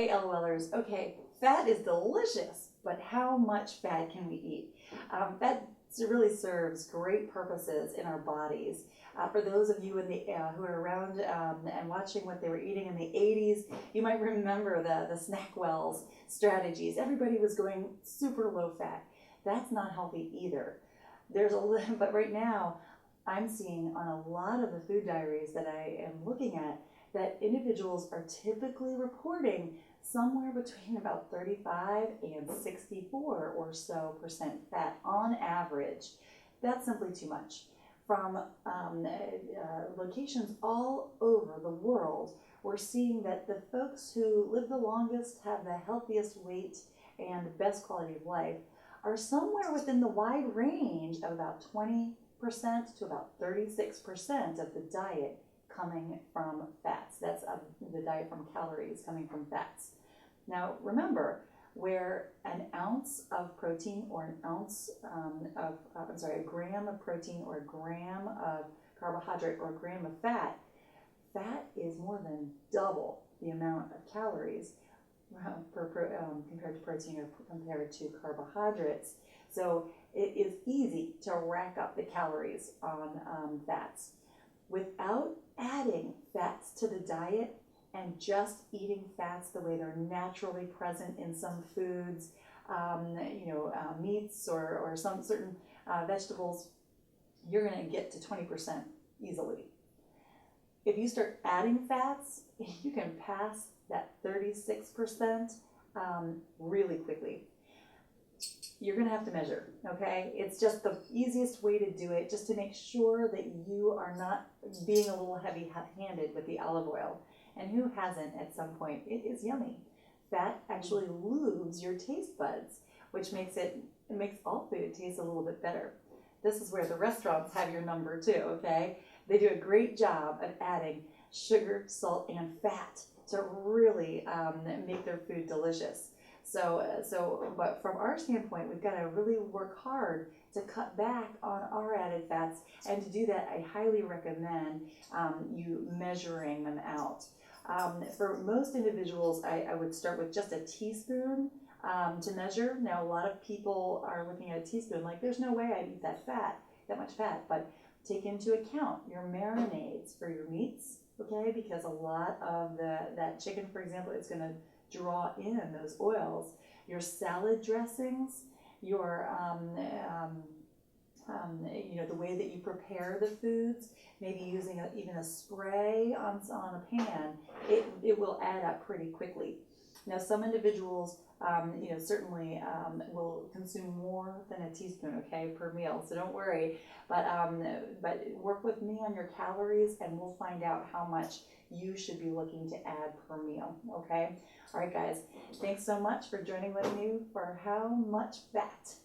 Hey, LOLers. Okay, fat is delicious, but how much fat can we eat? Fat really serves great purposes in our bodies. For those of you who are around and watching what they were eating in the 80s, you might remember the SnackWell's strategies. Everybody was going super low fat. That's not healthy either. But right now, I'm seeing on a lot of the food diaries that I am looking at that individuals are typically reporting somewhere between about 35 and 64 or so percent fat on average. That's simply too much. From locations all over the world, we're seeing that the folks who live the longest, have the healthiest weight, and best quality of life are somewhere within the wide range of about 20% to about 36% of the diet coming from fats. That's the diet from calories coming from fats. Now remember, where an ounce of protein or a gram of protein or a gram of carbohydrate or a gram of fat is more than double the amount of calories compared to protein or compared to carbohydrates. So it is easy to rack up the calories on fats. Without adding fats to the diet and just eating fats the way they're naturally present in some foods, meats or some certain vegetables, you're going to get to 20% easily. If you start adding fats, you can pass that 36% really quickly. You're going to have to measure, okay? It's just the easiest way to do it, just to make sure that you are not being a little heavy-handed with the olive oil. And who hasn't at some point? It is yummy. Fat actually lubes your taste buds, which makes all food taste a little bit better. This is where the restaurants have your number too, okay? They do a great job of adding sugar, salt, and fat to really make their food delicious. But from our standpoint, we've got to really work hard to cut back on our added fats, and to do that, I highly recommend you measuring them out. For most individuals, I would start with just a teaspoon to measure. Now, a lot of people are looking at a teaspoon like, there's no way I'd eat that much fat, but take into account your marinades for your meats, okay? Because a lot of that chicken, for example, is going to draw in those oils. Your salad dressings, your the way that you prepare the foods, maybe using even a spray on a pan, it will add up pretty quickly. Now, some individuals certainly will consume more than a teaspoon, okay, per meal, so don't worry, but work with me on your calories and we'll find out how much you should be looking to add per meal, okay? All right, guys, thanks so much for joining with me for How Much Fat.